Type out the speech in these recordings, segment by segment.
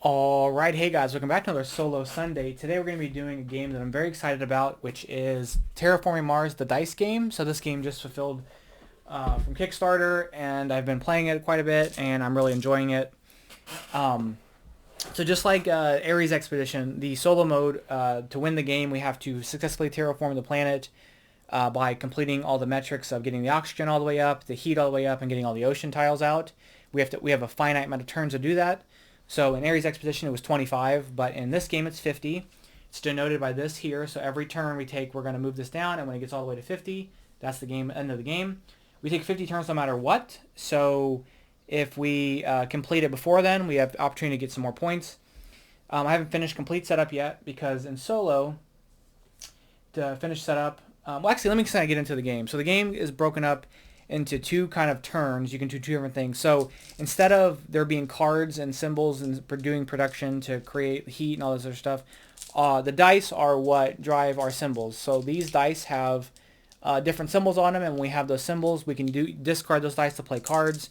Alright, hey guys, welcome back to another Solo Sunday. Today we're going to be doing a game that I'm very excited about, which is Terraforming Mars, the dice game. So this game just fulfilled from Kickstarter, and I've been playing it quite a bit, and I'm really enjoying it. Um, so just like Ares Expedition, the solo mode, to win the game, we have to successfully terraform the planet by completing all the metrics of getting the oxygen all the way up, the heat all the way up, and getting all the ocean tiles out. We have a finite amount of turns to do that. So in Ares Expedition it was 25, but in this game it's 50. It's denoted by this here. So every turn we take, we're going to move this down, and when it gets all the way to 50, that's the end of the game. We take 50 turns no matter what. So if we complete it before then, we have the opportunity to get some more points. I haven't finished complete setup yet because in solo, to finish setup, well actually let me kind of get into the game. So the game is broken up into two kind of turns. You can do two different things. So instead of there being cards and symbols and doing production to create heat and all this other stuff, the dice are what drive our symbols. So these dice have different symbols on them, and when we have those symbols, we can discard those dice to play cards.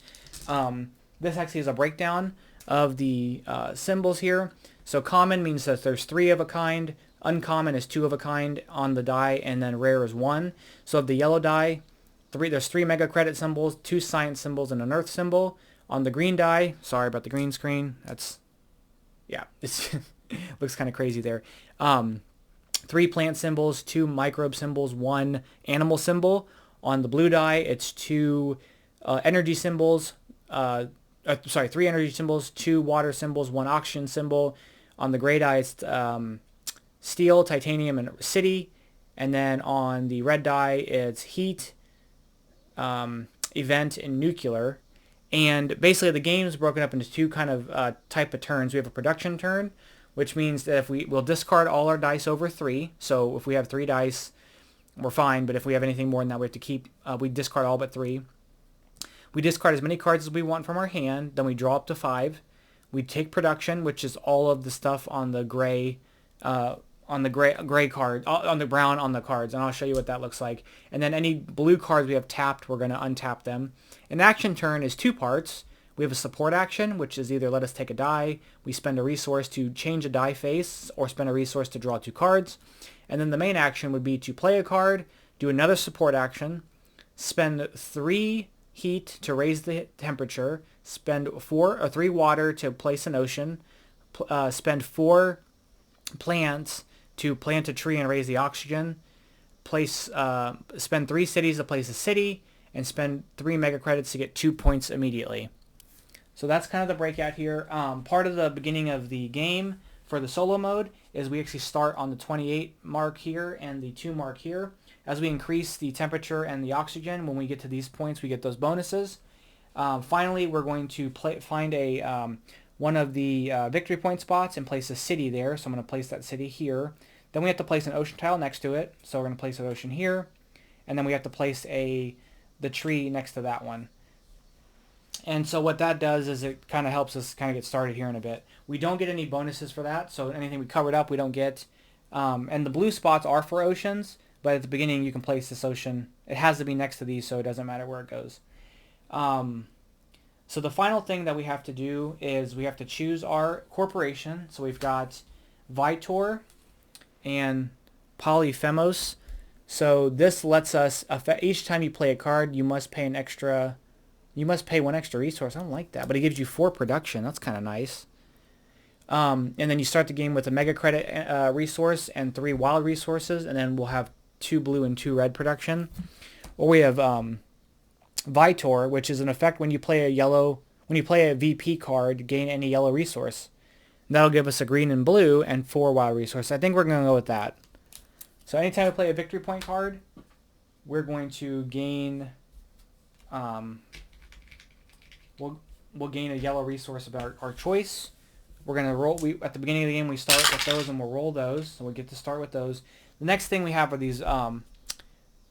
This actually is a breakdown of the symbols here. So common means that there's 3 of a kind, uncommon is 2 of a kind on the die, and then rare is 1. So of the yellow die, there's 3 mega credit symbols, 2 science symbols, and an earth symbol. On the green die, sorry about the green screen. It's looks kind of crazy there. 3 plant symbols, 2 microbe symbols, 1 animal symbol. On the blue die, it's 2 energy symbols. 3 energy symbols, 2 water symbols, 1 oxygen symbol. On the gray die, it's steel, titanium, and city. And then on the red die, it's heat, event, and nuclear. And basically the game is broken up into two kind of type of turns. We have a production turn, which means that if we'll discard all our dice over 3. So if we have 3 dice, we're fine. But if we have anything more than that, we have to keep, we discard all but 3. We discard as many cards as we want from our hand. Then we draw up to 5. We take production, which is all of the stuff on the gray card, on the brown on the cards, and I'll show you what that looks like. And then any blue cards we have tapped, we're going to untap them. An action turn is 2 parts. We have a support action, which is either let us take a die, we spend a resource to change a die face, or spend a resource to draw 2 cards. And then the main action would be to play a card, do another support action, spend 3 heat to raise the temperature, spend 3 water to place an ocean, spend 4 plants to plant a tree and raise the oxygen, spend 3 cities to place a city, and spend 3 mega credits to get 2 points immediately. So that's kind of the breakout here. Part of the beginning of the game for the solo mode is we actually start on the 28 mark here and the 2 mark here. As we increase the temperature and the oxygen, when we get to these points, we get those bonuses. Finally, we're going to find one of the victory point spots and place a city there. So I'm going to place that city here. Then we have to place an ocean tile next to it. So we're going to place an ocean here. And then we have to place the tree next to that one. And so what that does is it kind of helps us kind of get started here in a bit. We don't get any bonuses for that. So anything we covered up, we don't get. And the blue spots are for oceans. But at the beginning, you can place this ocean. It has to be next to these, so it doesn't matter where it goes. So the final thing that we have to do is we have to choose our corporation. So we've got Vitor and Polyphemos. So this lets us, each time you play a card, you must pay 1 extra resource. I don't like that, but it gives you 4 production. That's kind of nice. And then you start the game with a mega credit resource and 3 wild resources, and then we'll have 2 blue and 2 red production. Or we have Vitor, which is an effect when you play a VP card, gain any yellow resource. That'll give us a green and blue and 4 wild resources. I think we're going to go with that. So anytime we play a victory point card, we're going to gain, we'll gain a yellow resource of our choice. We're going to roll, at the beginning of the game we start with those and we'll roll those. So we'll get to start with those. The next thing we have are these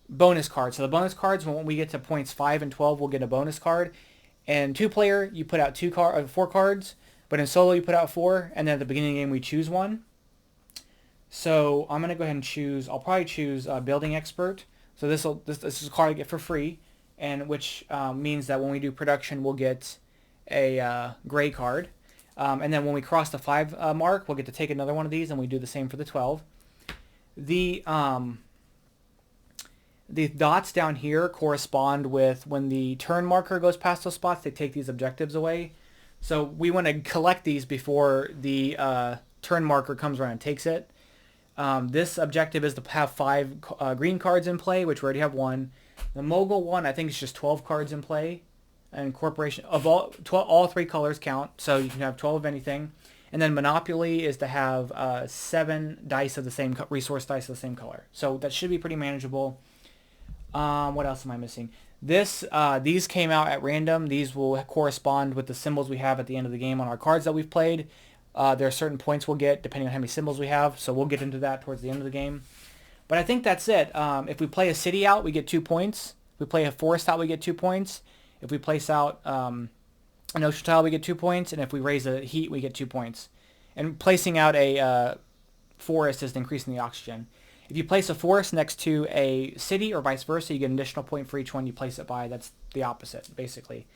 bonus cards. So the bonus cards, when we get to points 5 and 12, we'll get a bonus card. And 2-player, you put out 4 cards, but in solo you put out 4, and then at the beginning of the game we choose one. So I'm going to go ahead and choose, I'll probably choose Building Expert. So this is a card I get for free, and which means that when we do production we'll get a gray card. And then when we cross the 5 mark, we'll get to take another one of these, and we do the same for the 12. The dots down here correspond with when the turn marker goes past those spots, they take these objectives away. So we want to collect these before the turn marker comes around and takes it. This objective is to have 5 green cards in play, which we already have 1. The mogul one, I think, is just 12 cards in play. And corporation of all 3 colors count, so you can have 12 of anything. And then Monopoly is to have 7 dice of the same resource dice of the same color. So that should be pretty manageable. What else am I missing? These came out at random. These will correspond with the symbols we have at the end of the game on our cards that we've played. There are certain points we'll get depending on how many symbols we have, so we'll get into that towards the end of the game. But I think that's it. If we play a city out, we get 2 points. If we play a forest out, we get 2 points. If we place out an ocean tile, we get 2 points. And if we raise a heat, we get 2 points. And placing out a forest is increasing the oxygen. If you place a forest next to a city or vice versa, you get an additional point for each one you place it by. That's the opposite, basically.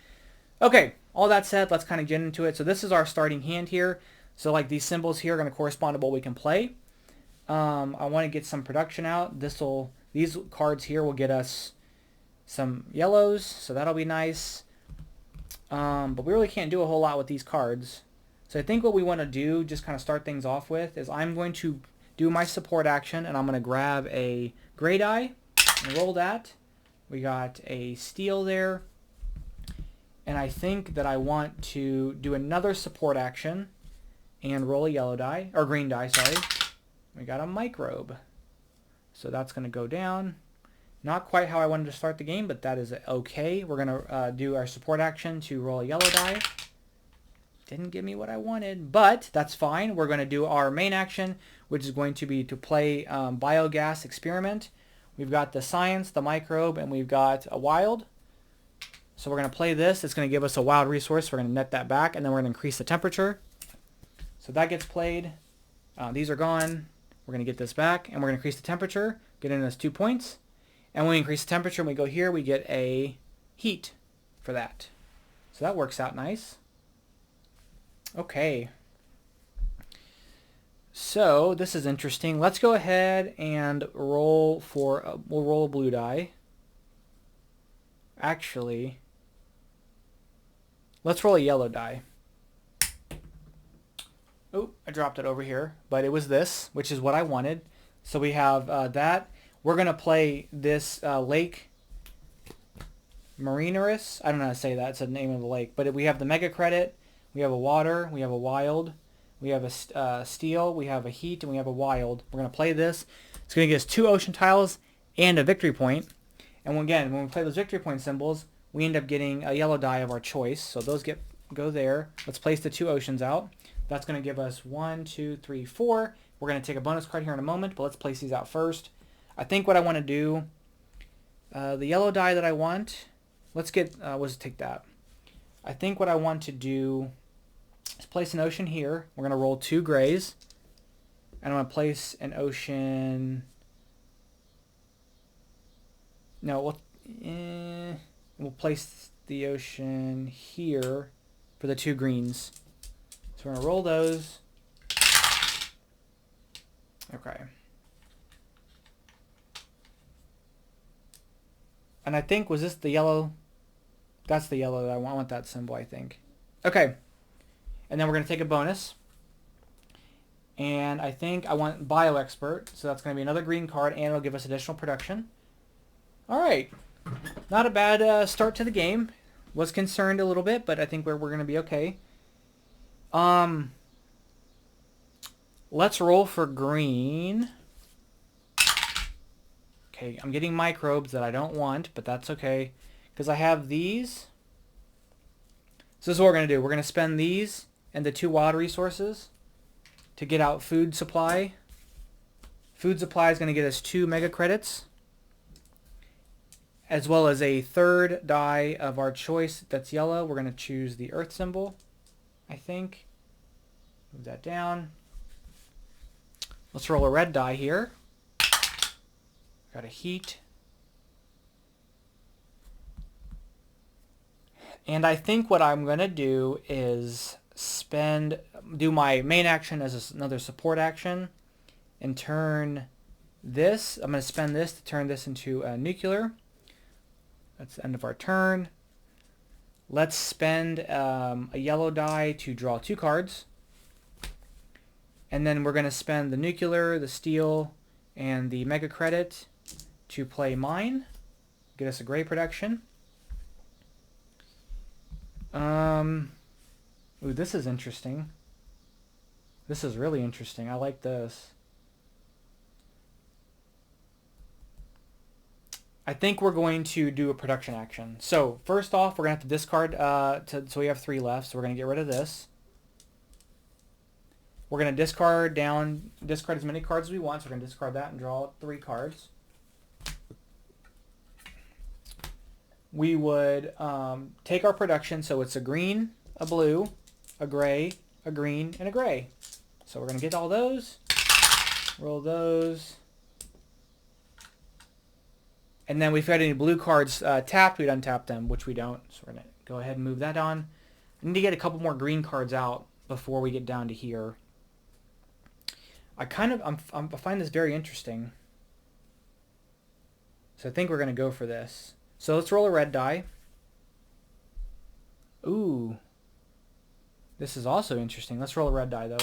Okay, all that said, let's kind of get into it. So this is our starting hand here. So like these symbols here are going to correspond to what we can play. I want to get some production out. These cards here will get us some yellows, so that'll be nice. But we really can't do a whole lot with these cards. So I think what we want to do, just kind of start things off with, is I'm going to do my support action, and I'm going to grab a gray die and roll that. We got a steel there. And I think that I want to do another support action and roll a yellow die, or green die, sorry. We got a microbe. So that's going to go down. Not quite how I wanted to start the game, but that is okay. We're going to do our support action to roll a yellow die. Didn't give me what I wanted, but that's fine. We're going to do our main action, which is going to be to play biogas experiment. We've got the science, the microbe, and we've got a wild. So we're going to play this. It's going to give us a wild resource. We're going to net that back, and then we're going to increase the temperature. So that gets played. These are gone. We're going to get this back, and we're going to increase the temperature, getting us 2 points. And when we increase the temperature and we go here, we get a heat for that. So that works out nice. Okay. So this is interesting. Let's go ahead and roll for, we'll roll a blue die. Actually, let's roll a yellow die. Oh, I dropped it over here, but it was this, which is what I wanted. So we have that. We're going to play this Lake Marinerus. I don't know how to say that. It's the name of the lake. But we have the Mega Credit. We have a Water. We have a Wild. We have a Steel. We have a Heat. And we have a Wild. We're going to play this. It's going to get us 2 ocean tiles and a victory point. And again, when we play those victory point symbols, we end up getting a yellow die of our choice. So those go there. Let's place the 2 oceans out. That's going to give us 1, 2, 3, 4. We're going to take a bonus card here in a moment, but let's place these out first. I think what I want to do, the yellow die that I want, let's take that. I think what I want to do is place an ocean here. We're going to roll 2 grays. And I'm going to place an ocean. No, we'll place the ocean here for the 2 greens. So we're going to roll those. Okay. And I think, was this the yellow? That's the yellow that I want. I want that symbol, I think. Okay. And then we're going to take a bonus. And I think I want Bio Expert. So that's going to be another green card, and it'll give us additional production. All right. Not a bad start to the game. Was concerned a little bit, but I think we're going to be okay. Let's roll for green. Okay, I'm getting microbes that I don't want, but that's okay, because I have these. So this is what we're going to do. We're going to spend these and the 2 wild resources to get out food supply. Food supply is going to get us 2 mega credits, as well as a 3rd die of our choice that's yellow. We're going to choose the earth symbol, I think. Move that down. Let's roll a red die here. Got a heat. And I think what I'm going to do is do my main action as another support action, and turn this. I'm going to spend this to turn this into a nuclear. That's the end of our turn. Let's spend a yellow die to draw 2 cards. And then we're going to spend the nuclear, the steel, and the mega credit to play mine. Get us a gray production. Ooh, this is interesting. This is really interesting. I like this. I think we're going to do a production action. So first off, we're going to have to discard, so we have 3 left. So we're going to get rid of this. We're going to discard as many cards as we want. So we're going to discard that and draw 3 cards. We would take our production. So it's a green, a blue, a gray, a green, and a gray. So we're going to get all those. Roll those. And then if we had any blue cards tapped, we'd untap them, which we don't. So we're going to go ahead and move that on. I need to get a couple more green cards out before we get down to here. I find this very interesting. So I think we're going to go for this. So let's roll a red die. Ooh. This is also interesting. Let's roll a red die, though.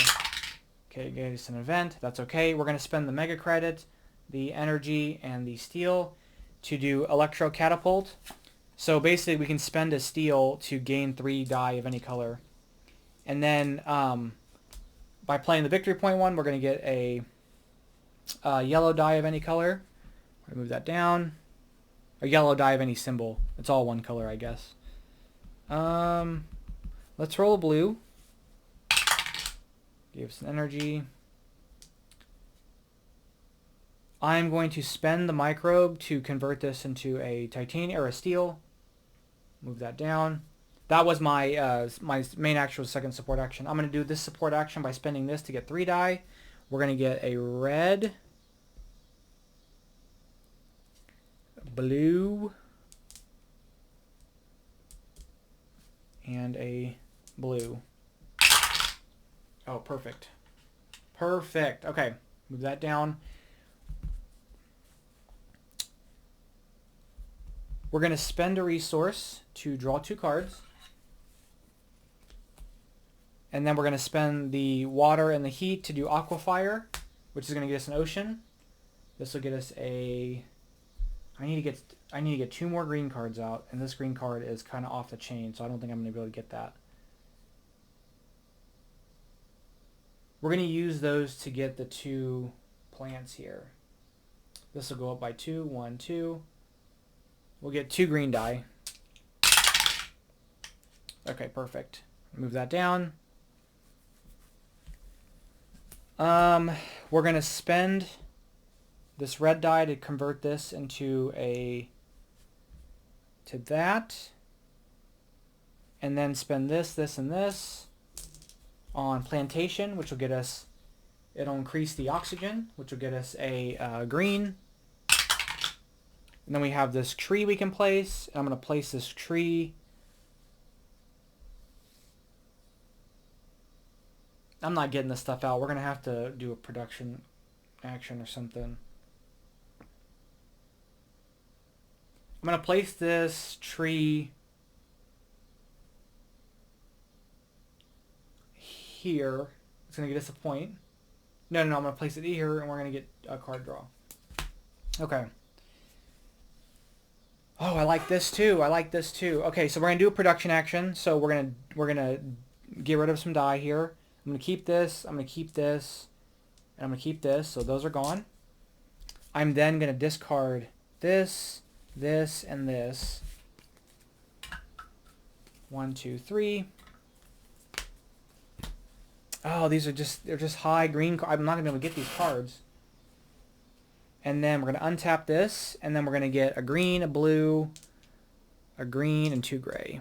Okay, get us an event. That's okay. We're going to spend the mega credit, the energy, and the steel to do electro catapult. So basically we can spend a steel to gain 3 die of any color. And then by playing the victory point one, we're going to get a yellow die of any color. I'm going to move that down. A yellow die of any symbol. It's all one color, I guess. Let's roll a blue. Give us an energy. I'm going to spend the microbe to convert this into a titanium or a steel. Move that down. That was my my main action, second support action. I'm going to do this support action by spending this to get 3 die. We're going to get a red, blue, and a blue. Oh, perfect. Perfect. Okay, move that down. We're going to spend a resource to draw 2 cards. And then we're going to spend the water and the heat to do Aquafire, which is going to get us an ocean. This will get us a... I need to get 2 more green cards out, and this green card is kind of off the chain, so I don't think I'm going to be able to get that. We're going to use those to get the 2 plants here. This will go up by 2. 1, 2. We'll get 2 green die. Okay, perfect. Move that down. We're going to spend this red die to convert this into to that. And then spend this, this, and this on plantation, which will get us, it'll increase the oxygen, which will get us a green. And then we have this tree we can place. I'm going to place this tree. I'm not getting this stuff out. We're going to have to do a production action or something. I'm going to place this tree here. It's going to get us a point. No, I'm going to place it here, and we're going to get a card draw. Okay. Oh, I like this too. I like this too. Okay, so we're gonna do a production action. So we're gonna get rid of some die here. I'm gonna keep this. I'm gonna keep this, and I'm gonna keep this. So those are gone. I'm then gonna discard this, this, and this. 1, 2, 3. Oh, they're just high green. I'm not gonna be able to get these cards. And then we're going to untap this, and then we're going to get a green, a blue, a green, and 2 gray.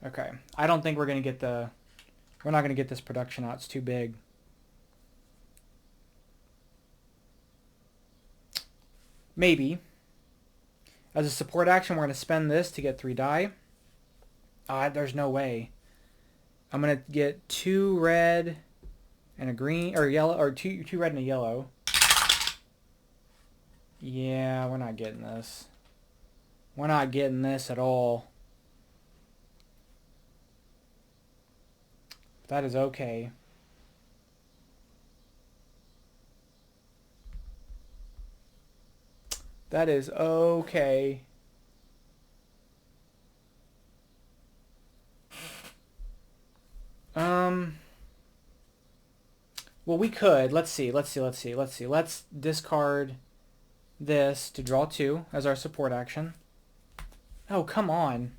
Okay. I don't think we're going to get we're not going to get this production out. It's too big. Maybe. As a support action, we're going to spend this to get 3 die. There's no way. I'm going to get 2 red and a green, or yellow, or two red and a yellow. Yeah, we're not getting this. We're not getting this at all. That is okay. That is okay. Well, we could. Let's see. Let's discard this to draw 2 as our support action. Oh, come on.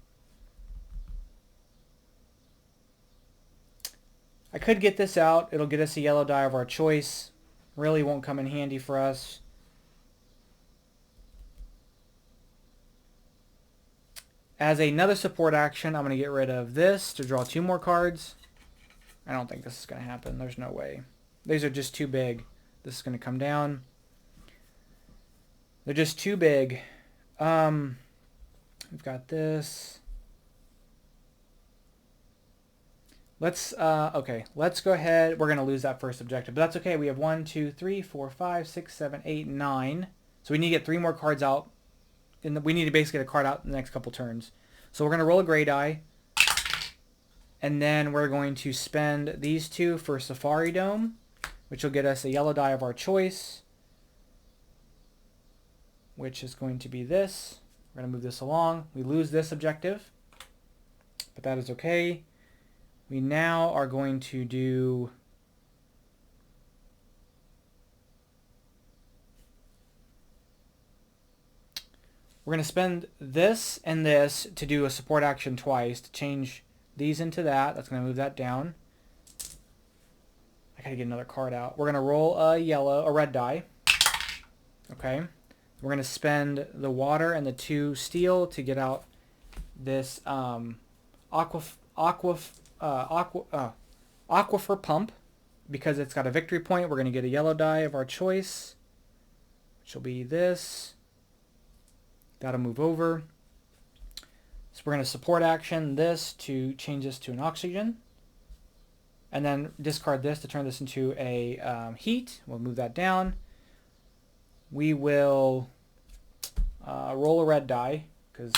I could get this out. It'll get us a yellow die of our choice. Really won't come in handy for us. As another support action, I'm going to get rid of this to draw 2 more cards. I don't think this is going to happen. There's no way. These are just too big. This is going to come down. They're just too big. We've got this. Okay, let's go ahead. We're going to lose that first objective, but that's okay. We have 1, 2, 3, 4, 5, 6, 7, 8, 9. So we need to get 3 more cards out. And we need to basically get a card out in the next couple turns. So we're going to roll a gray die. And then we're going to spend these 2 for Safari Dome, which will get us a yellow die of our choice, which is going to be this. We're going to move this along. We lose this objective, but that is okay. We now are going to do... We're going to spend this and this to do a support action twice to change these into that. That's going to move that down. I got to get another card out. We're going to roll a red die. Okay. We're going to spend the water and the 2 steel to get out this aquifer pump. Because it's got a victory point, we're going to get a yellow die of our choice, which will be this. That'll move over. So we're going to support action this to change this to an oxygen. And then discard this to turn this into a heat. We'll move that down. We will roll a red die because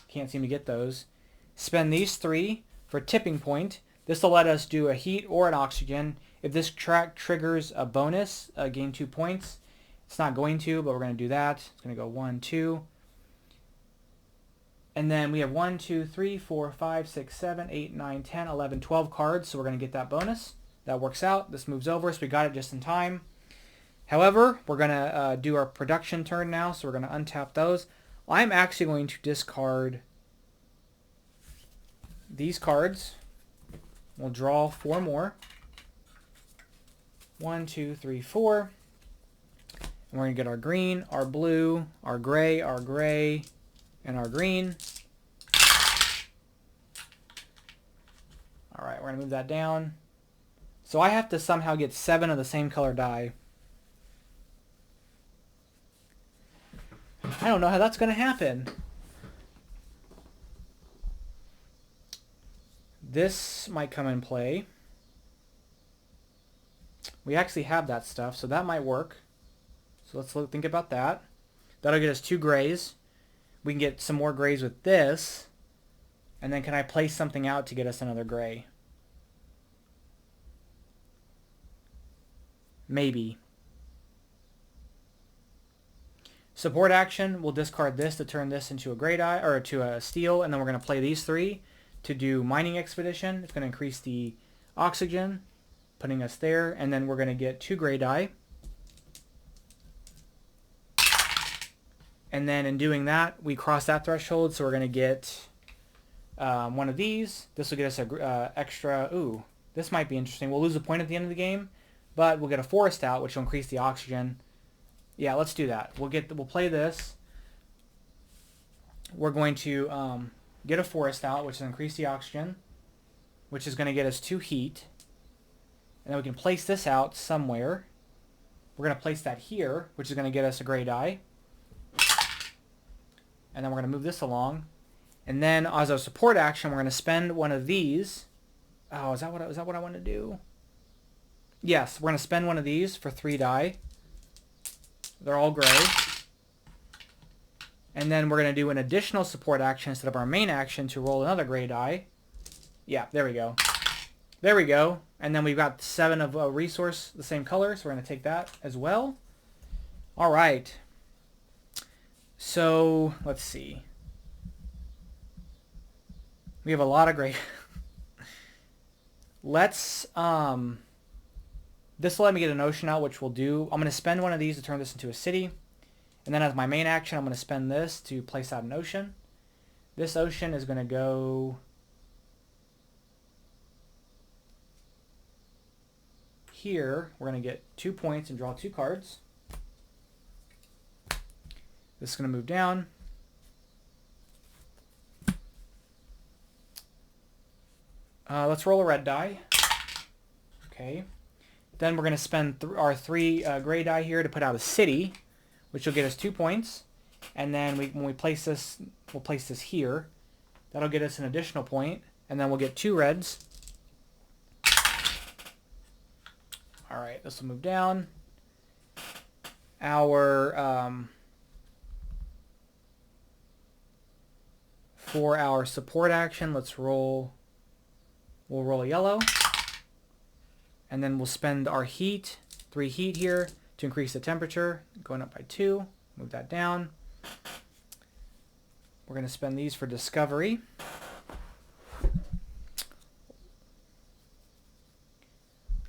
can't seem to get those. Spend these 3 for tipping point. This will let us do a heat or an oxygen. If this track triggers a bonus, gain 2 points. It's not going to, but we're going to do that. It's going to go 1, 2. And then we have 1, 2, 3, 4, 5, 6, 7, 8, 9, 10, 11, 12 cards. So we're going to get that bonus. That works out. This moves over, so we got it just in time. However, we're going to do our production turn now, so we're going to untap those. I'm actually going to discard these cards. We'll draw 4 more. 1, 2, 3, 4. And we're going to get our green, our blue, our gray, and our green. Alright, we're going to move that down. So I have to somehow get 7 of the same color die. I don't know how that's going to happen. This might come in play. We actually have that stuff, so that might work. So let's think about that. That'll get us 2 grays. We can get some more grays with this. And then can I place something out to get us another gray? Maybe. Support action, we'll discard this to turn this into a gray die, or to a steel, and then we're going to play these 3 to do mining expedition. It's going to increase the oxygen, putting us there, and then we're going to get 2 gray die. And then in doing that, we cross that threshold, so we're going to get one of these. This will get us a extra... Ooh, this might be interesting. We'll lose a point at the end of the game, but we'll get a forest out, which will increase the oxygen. Yeah, let's do that. We'll play this. We're going to get a forest out, which will increase the oxygen, which is going to get us 2 heat. And then we can place this out somewhere. We're going to place that here, which is going to get us a gray die. And then we're going to move this along. And then as a support action, we're going to spend one of these. Oh, is that what I want to do? Yes, we're going to spend one of these for 3 die. They're all gray. And then we're going to do an additional support action instead of our main action to roll another gray die. Yeah, there we go. There we go. And then we've got 7 of a resource, the same color, so we're going to take that as well. All right. So, let's see. We have a lot of gray. Let's, this will let me get an ocean out, which we'll do. I'm going to spend one of these to turn this into a city. And then as my main action, I'm going to spend this to place out an ocean. This ocean is going to go here. We're going to get 2 points and draw 2 cards. This is going to move down. Let's roll a red die. Okay. Then we're going to spend our 3 gray die here to put out a city, which will get us 2 points. And then when we place this, we'll place this here. That'll get us an additional point. And then we'll get 2 reds. All right, this will move down. For our support action, we'll roll a yellow. And then we'll spend our heat, 3 heat here, to increase the temperature, going up by 2. Move that down. We're going to spend these for discovery.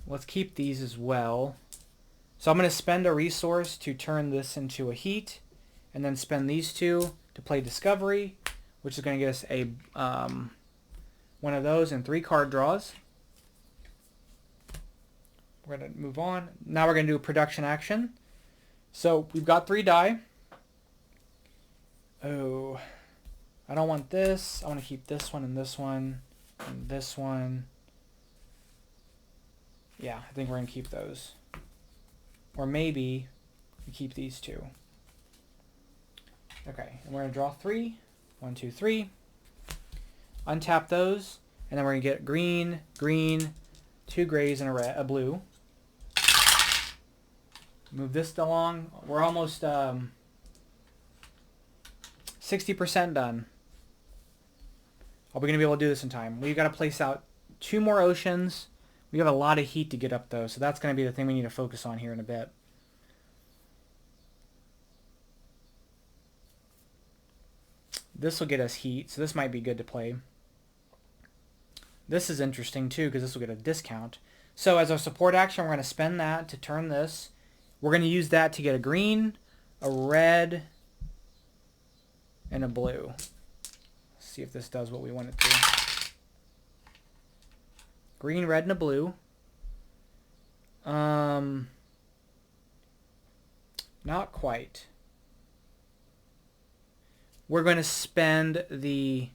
Let's keep these as well. So I'm going to spend a resource to turn this into a heat, and then spend these 2 to play discovery, which is going to get us a one of those and 3 card draws. We're going to move on. Now we're going to do a production action. So we've got 3 die. Oh, I don't want this. I want to keep this one and this one and this one. Yeah, I think we're going to keep those. Or maybe we keep these 2. Okay, and we're going to draw 3. 1, 2, 3. Untap those, and then we're going to get green, green, 2 grays, and a blue. Move this along. We're almost 60% done. Are we going to be able to do this in time? We've got to place out 2 more oceans. We have a lot of heat to get up, though, so that's going to be the thing we need to focus on here in a bit. This will get us heat, so this might be good to play. This is interesting, too, because this will get a discount. So as our support action, we're going to spend that to turn this. We're going to use that to get a green, a red, and a blue. Let's see if this does what we want it to. Green, red, and a blue. Not quite. We're going to spend the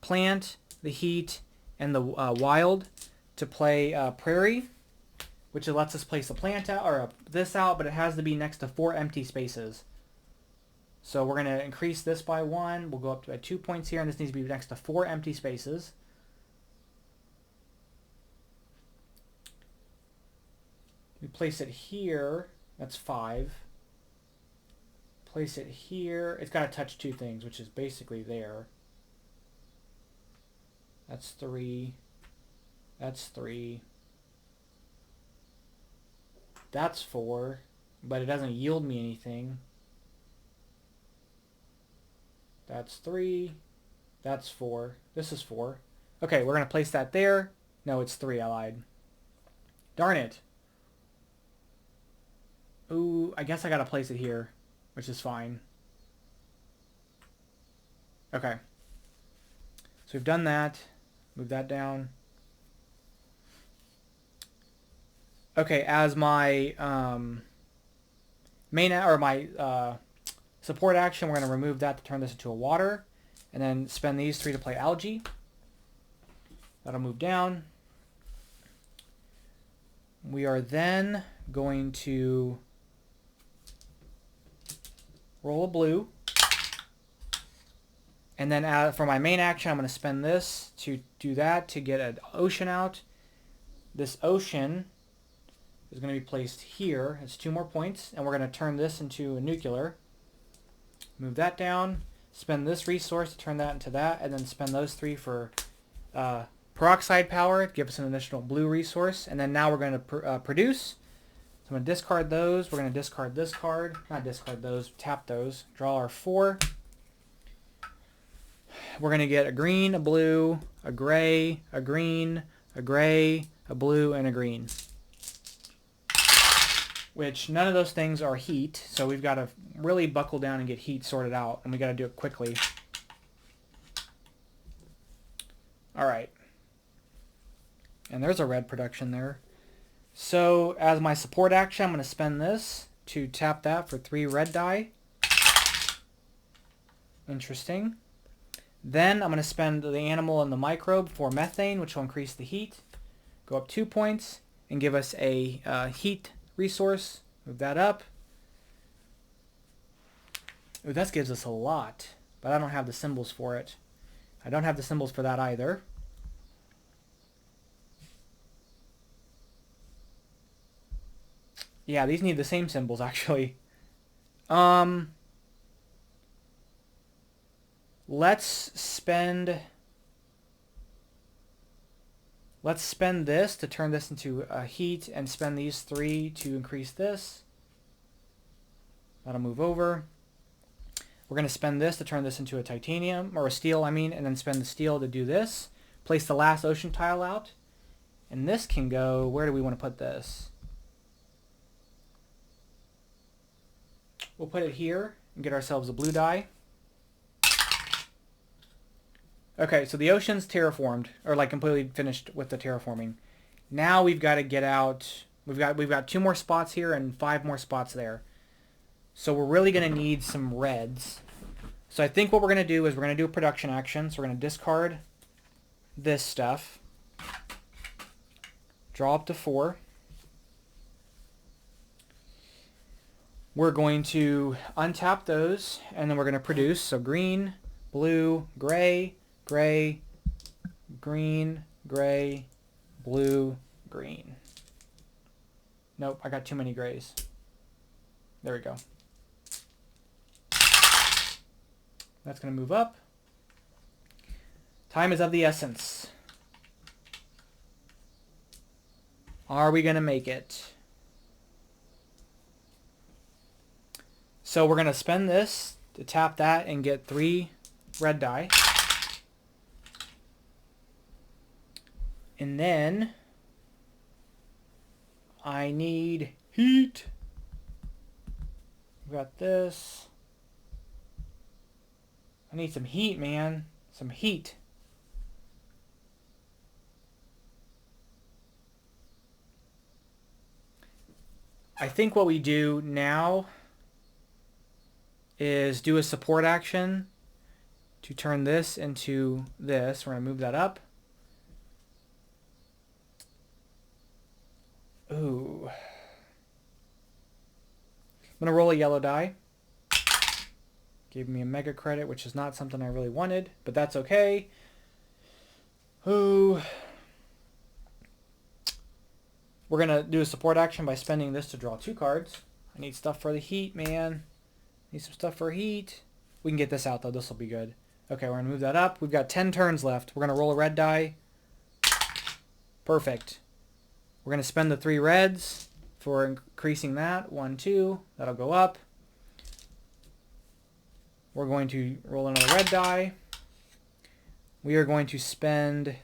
plant, the heat, and the wild to play prairie, which lets us place a plant out or this out, but it has to be next to 4 empty spaces. So we're going to increase this by 1. We'll go up to 2 points here, and this needs to be next to 4 empty spaces. We place it here. That's 5. Place it here. It's got to touch 2 things, which is basically there. That's 3. That's 3. That's 4, but it doesn't yield me anything. That's 3. That's 4. This is 4. Okay, we're going to place that there. No, it's 3. I lied. Darn it. Ooh, I guess I got to place it here, which is fine. Okay. So we've done that. Move that down. Okay, as my support action, we're going to remove that to turn this into a water, and then spend these 3 to play algae. That'll move down. We are then going to roll a blue. And then for my main action, I'm going to spend this to do that, to get an ocean out. This ocean is going to be placed here. It's 2 more points, and we're going to turn this into a nuclear. Move that down, spend this resource to turn that into that, and then spend those 3 for peroxide power, give us an additional blue resource. And then now we're going to produce. So I'm going to discard those. We're going to discard this card. Not discard those, tap those. Draw our 4. We're going to get a green, a blue, a gray, a green, a gray, a blue, and a green. Which none of those things are heat, so we've got to really buckle down and get heat sorted out, and we got to do it quickly. Alright. And there's a red production there. So as my support action, I'm going to spend this to tap that for 3 red die. Interesting. Then I'm going to spend the animal and the microbe for methane, which will increase the heat. Go up 2 points and give us a heat resource. Move that up. Ooh, that gives us a lot, but I don't have the symbols for it. I don't have the symbols for that either. Yeah, these need the same symbols actually. Let's spend this to turn this into a heat, and spend these 3 to increase this. That'll move over. We're going to spend this to turn this into a titanium, or a steel, I mean, and then spend the steel to do this. Place the last ocean tile out. And this can go, where do we want to put this? We'll put it here and get ourselves a blue die. Okay, so the ocean's terraformed, or like completely finished with the terraforming. Now we've got to get out. We've got 2 more spots here and 5 more spots there. So we're really going to need some reds. So I think what we're going to do is we're going to do a production action. So we're going to discard this stuff. Draw up to 4. We're going to untap those, and then we're going to produce. So green, blue, gray, gray, green, gray, blue, green. Nope, I got too many grays. There we go. That's going to move up. Time is of the essence. Are we going to make it? So we're going to spend this to tap that and get 3 red die. And then I need heat. We got this. I need some heat, man. Some heat. I think what we do now is do a support action to turn this into this. We're going to move that up. Ooh. I'm going to roll a yellow die. Gave me a mega credit, which is not something I really wanted, but that's okay. Ooh. We're going to do a support action by spending this to draw 2 cards. I need stuff for the heat, man. Need some stuff for heat. We can get this out, though. This will be good. Okay, we're going to move that up. We've got 10 turns left. We're going to roll a red die. Perfect. We're going to spend the 3 reds for increasing that. 1, 2. That'll go up. We're going to roll another red die. We are going to spend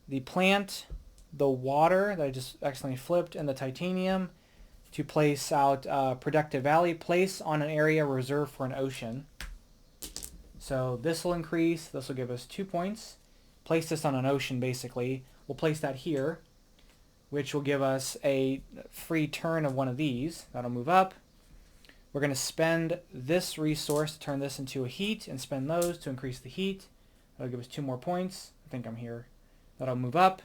the plant, the water that I just accidentally flipped, and the titanium to place out Productive Valley. Place on an area reserved for an ocean. So this will increase. This will give us 2 points. Place this on an ocean, basically. We'll place that here, which will give us a free turn of one of these. That'll move up. We're going to spend this resource to turn this into a heat and spend those to increase the heat. That'll give us 2 more points. I think I'm here. That'll move up.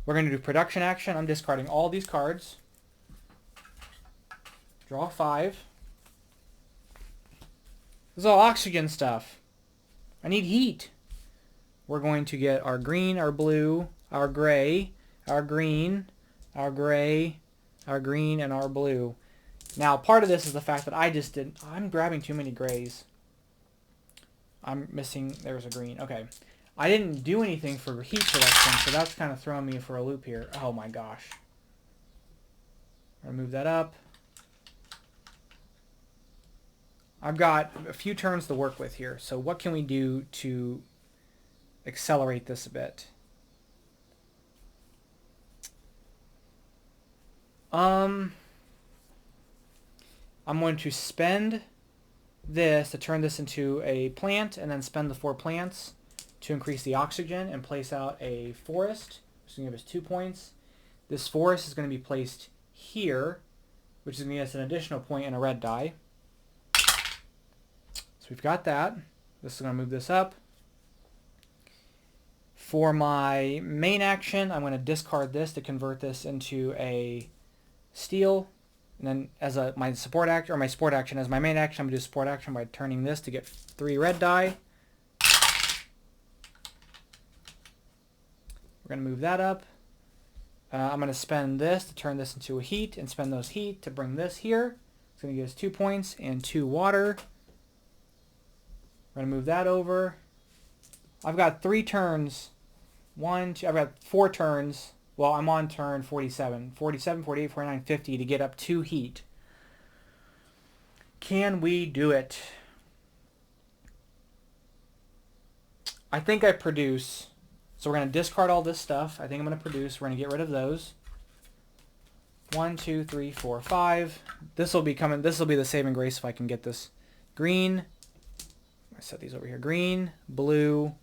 We're going to do production action. I'm discarding all these cards. Draw 5. This is all oxygen stuff. I need heat. We're going to get our green, our blue, our gray, our green, our gray, our green, and our blue. Now, part of this is the fact that I'm grabbing too many grays. I'm missing, there's a green. Okay. I didn't do anything for heat production, so that's kind of throwing me for a loop here. Oh my gosh. I'm going to move that up. I've got a few turns to work with here. So what can we do to accelerate this a bit? I'm going to spend this to turn this into a plant, and then spend the 4 plants to increase the oxygen and place out a forest, which is going to give us 2 points. This forest is going to be placed here, which is going to give us an additional point and a red die. So we've got that. This is going to move this up. For my main action, I'm going to discard this to convert this into a steel. And then as my support action, or my sport action, as my main action, I'm going to do support action by turning this to get 3 red die. We're going to move that up. I'm going to spend this to turn this into a heat, and spend those heat to bring this here. It's going to give us 2 points and 2 water. We're going to move that over. I've got 3 turns. I've got 4 turns. Well, I'm on turn 47. 47, 48, 49, 50 to get up 2 heat. Can we do it? I think I produce. So we're going to discard all this stuff. I think I'm going to produce. We're going to get rid of those. 1, 2, 3, 4, 5. This will be coming. This will be the saving grace if I can get this. Green. I set these over here. Green, blue,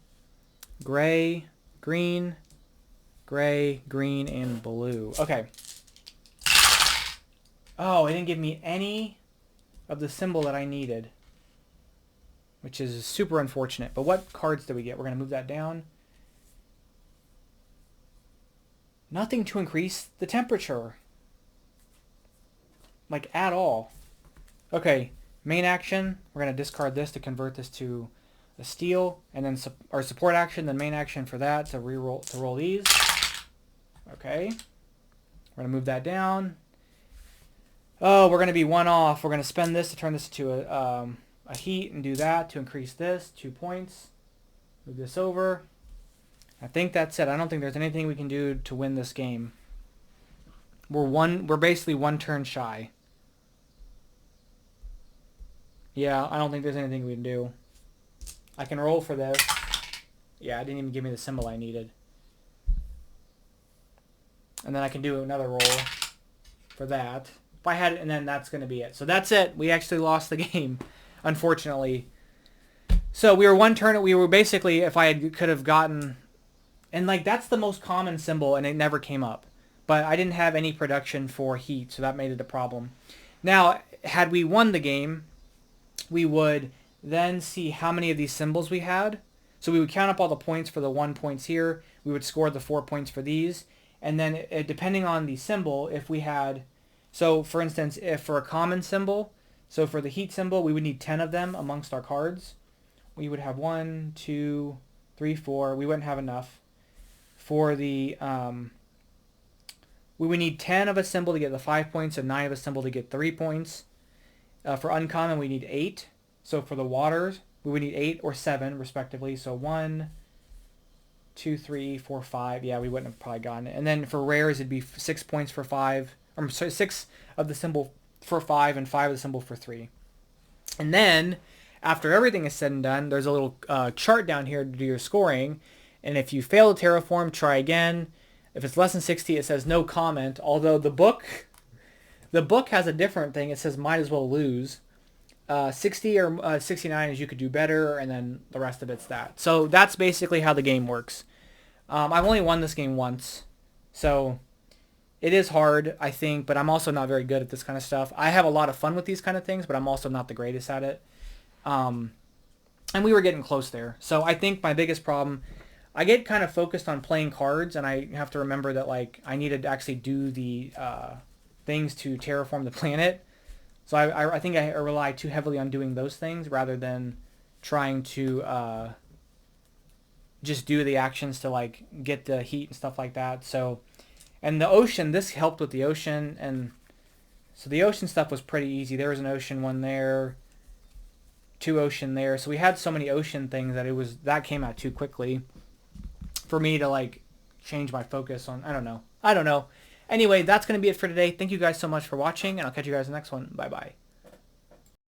gray, green, gray, green, and blue. Okay. Oh, it didn't give me any of the symbol that I needed, which is super unfortunate. But what cards do we get? We're going to move that down. Nothing to increase the temperature. Like, at all. Okay, main action. We're going to discard this to convert this to a steel. And then our support action, then main action for that to roll these. Okay. We're going to move that down. Oh, we're going to be 1 off. We're going to spend this to turn this into a heat and do that to increase this. 2 points. Move this over. I think that's it. I don't think there's anything we can do to win this game. We're basically 1 turn shy. Yeah, I don't think there's anything we can do. I can roll for this. Yeah, it didn't even give me the symbol I needed. And then I can do another roll for that. If I had it, and then that's going to be it. So that's it. We actually lost the game, unfortunately. So we were 1 turn. We were basically, if I could have gotten, and like that's the most common symbol, and it never came up. But I didn't have any production for heat, so that made it a problem. Now, had we won the game, we would then see how many of these symbols we had. So we would count up all the points for the 1 points here. We would score the 4 points for these. And then depending on the symbol, if we had, so for instance, if for a common symbol, so for the heat symbol, we would need 10 of them amongst our cards. We would have 1, 2, 3, 4. We wouldn't have enough. For the, we would need 10 of a symbol to get the 5 points and 9 of a symbol to get 3 points. For uncommon, we need 8. So for the waters, we would need 8 or 7 respectively. So 1, 2, 3, 4, 5. Yeah, we wouldn't have probably gotten it. And then for rares, it'd be 6 points for 5. Or sorry, 6 of the symbol for 5 and 5 of the symbol for 3. And then, after everything is said and done, there's a little chart down here to do your scoring. And if you fail to terraform, try again. If it's less than 60, it says no comment. Although the book has a different thing. It says might as well lose. 60 or 69 is you could do better, and then the rest of it's that. So that's basically how the game works. I've only won this game once, so it is hard, I think, but I'm also not very good at this kind of stuff. I have a lot of fun with these kind of things, but I'm also not the greatest at it. And we were getting close there. So I think my biggest problem, I get kind of focused on playing cards, and I have to remember that like I need to actually do the things to terraform the planet. So I think I rely too heavily on doing those things rather than trying to just do the actions to like get the heat and stuff like that. So, and the ocean, this helped with the ocean, and so the ocean stuff was pretty easy. There was an ocean one there, 2 ocean there. So we had so many ocean things that came out too quickly for me to like change my focus on. I don't know. Anyway, that's going to be it for today. Thank you guys so much for watching, and I'll catch you guys in the next one. Bye bye.